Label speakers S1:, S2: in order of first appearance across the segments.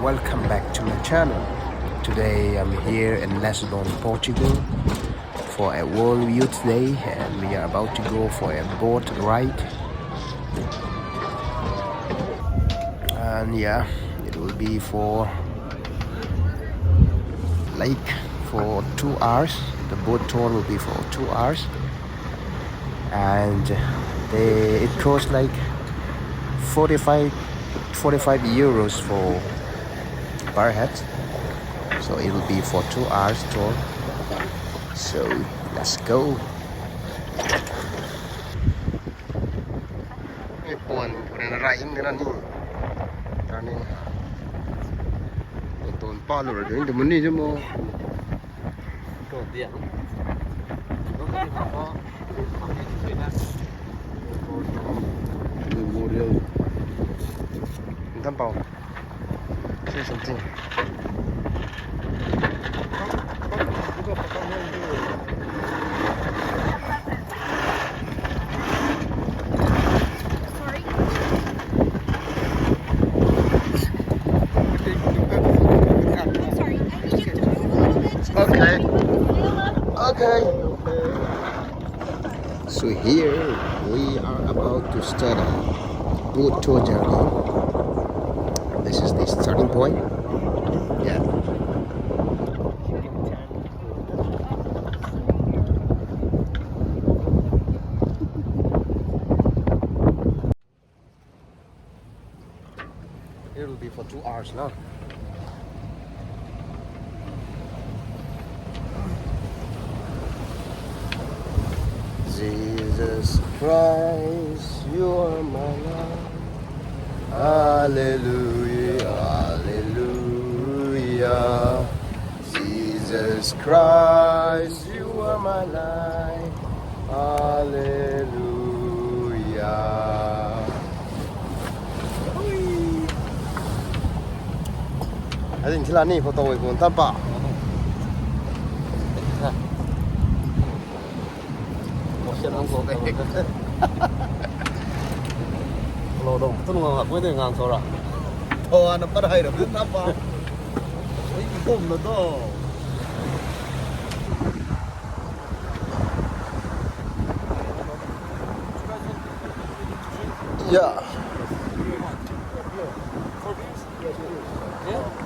S1: welcome back to my channel. Today I'm here in Lisbon, Portugal for a World Youth Day, and we are about to go for a boat ride. And yeah, it will be for lake for 2 hours. The boat tour will be for 2 hours, and it costs like 45 euros for per head, so it will be for 2 hours tour. So let's go. Buồn rải cái này cho nên tốn bao rồi đến từ mình đi chứ mà
S2: Cổ điện.
S1: Tâm bảo say something. Okay. So here we are about to start a boat tour journey. This is the starting point. Yeah. It will be for 2 hours now. Jesus Christ, you are my life. Hallelujah, hallelujah. Jesus Christ, you are my life. Hallelujah. I think Tilani for the way going Tampa.
S2: Lô đồng tôi ngồi với người ngang số rồi.
S1: Nó bắt hay được biết Tampa.
S2: Ấy cùng nó to.
S1: Yeah.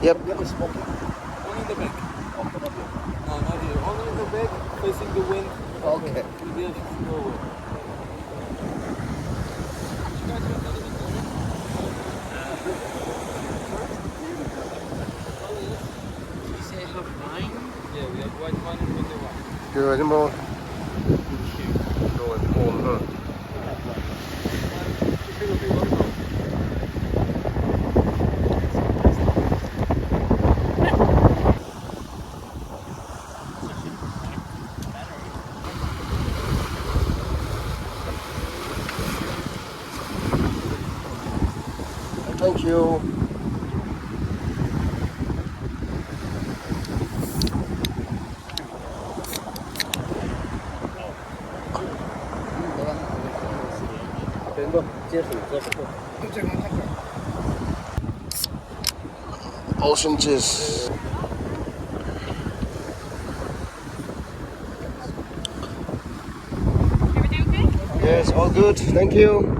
S1: Yep.
S2: Only in the back. No, not here. Only in the back, facing the wind.
S1: Okay.
S2: Yes, no way. Did you say have wine? Yeah, we have white wine and red wine.
S1: Good, come on. Go and pull her. Thank you. Ocean cheese.
S3: Everything okay?
S1: Yes, all good. Thank you.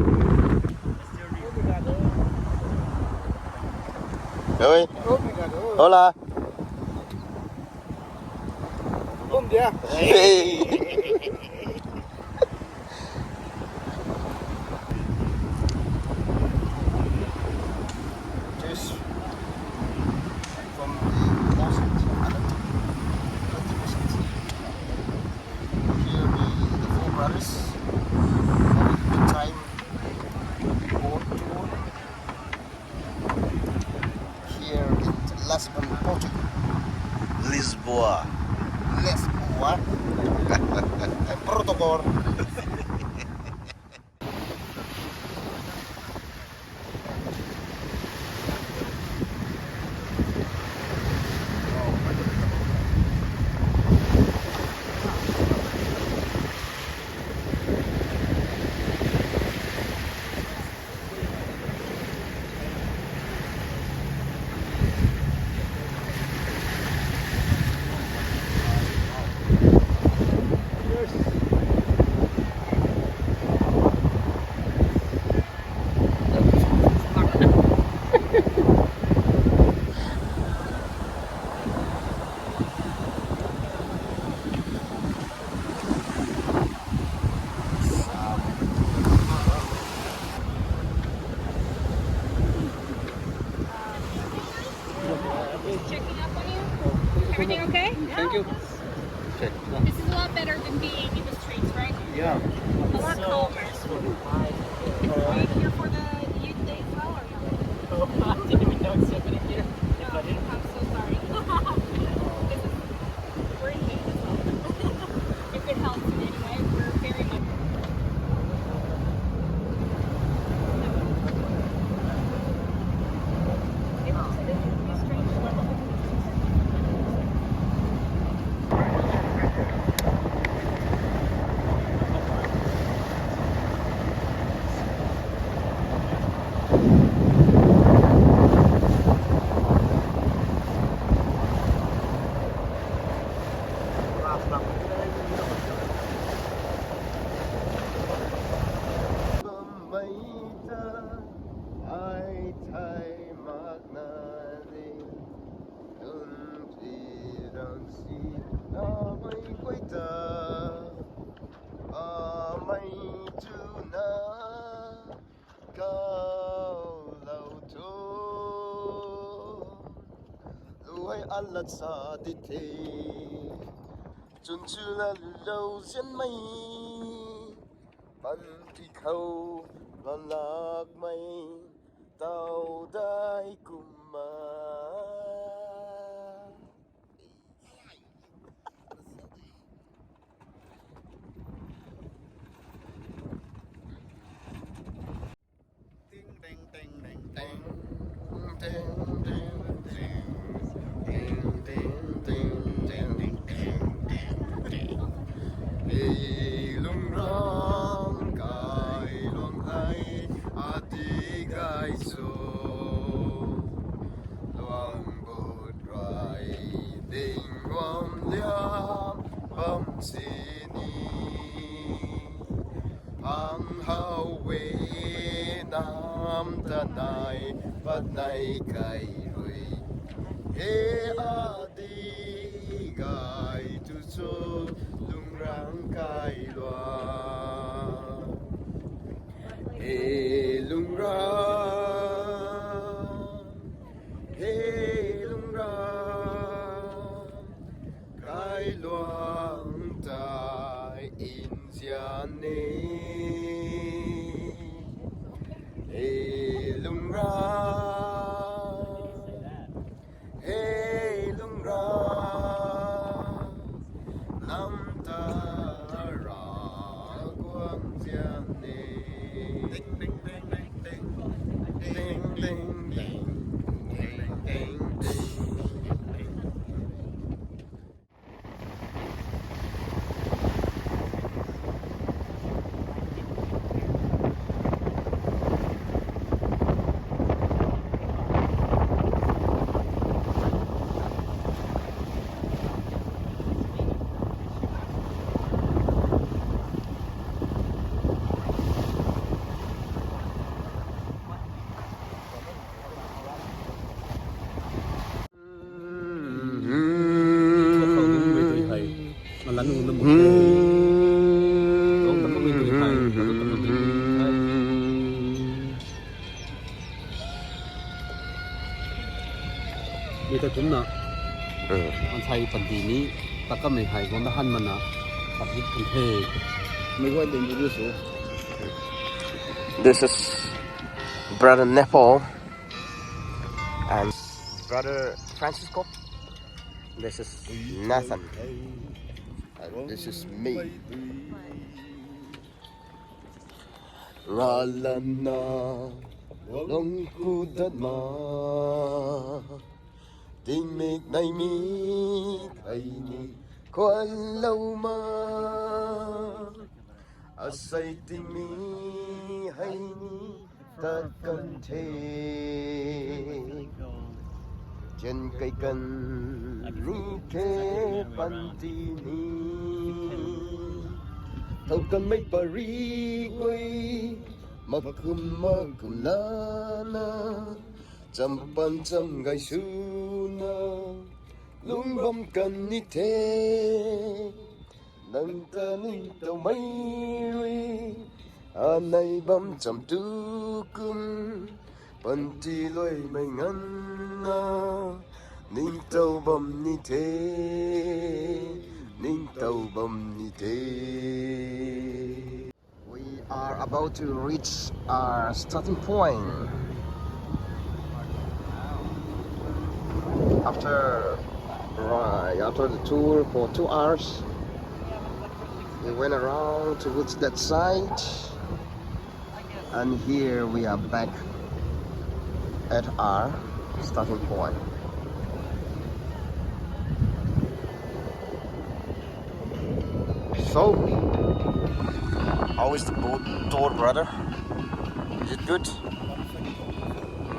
S1: Oi. Hola. Hey. Just from the Washington Island, 20%. Here we the four brothers having a good time. Boat tour here in Lisbon, Portugal. Lisboa. Lisboa. Portugal.
S2: Thank you.
S1: Okay.
S3: This is a lot better than being in the streets, right?
S1: Yeah.
S3: A lot calmer. Are you here for the youth day as well, or no?
S4: I didn't even know it's happening here.
S3: No, I'm so sorry. This is, we're in need as well. If it helps in any way, we're very much. It looks a bit strange.
S1: Lật xa đi thế chun chu là lâu diễn mây bắn thì khâu lon lạc mây tàu đai cùng mà Nai bắt nay cày rồi he đi gai tu so lung rang cày loa he lung rang cày loang tai in gian ne
S2: มีแต่ผมนะมันใช้ปันดีนี้ตะก็ไม่หายคนละหันมันนะปัดยิบเป็นเทไม่ว่าเดินอยู่สู
S1: This is brother Nepal and brother Francisco. This is Nathan and this is me. Ralana long kudat ma tình mịch này mi thầy ni quan lâu ma say tình mi hay ni ta cần thế trên cây cần ru kê pan ti ni thâu cần mấy Paris quay mà kum la na chăm pan chăm gai su na lung bom cần ni thế nâng ta ni tàu mấy nay bom chăm tu kum pan ti loi mai ngân na Ninh tàu bầm ni thế, ninh tàu bầm ni thế. We are about to reach our starting point. After the tour for 2 hours, we went around towards that side, and here we are back at our starting point. So, how is the boat tour, brother? Is it good?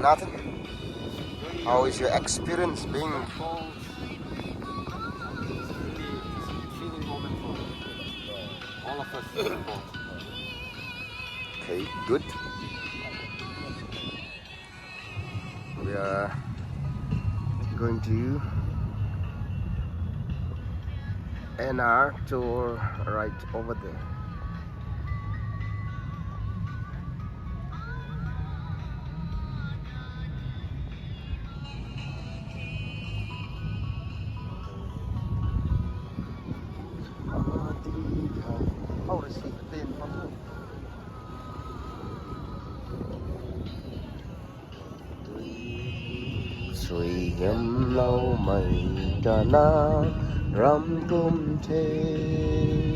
S1: Nothing? How is your experience being?
S2: Feeling moment for all of us involved.
S1: Okay, good. We are going to end our tour right over there. Oh, receive the tin from you. Sui ngâm lâu mây cả na ram cung thế.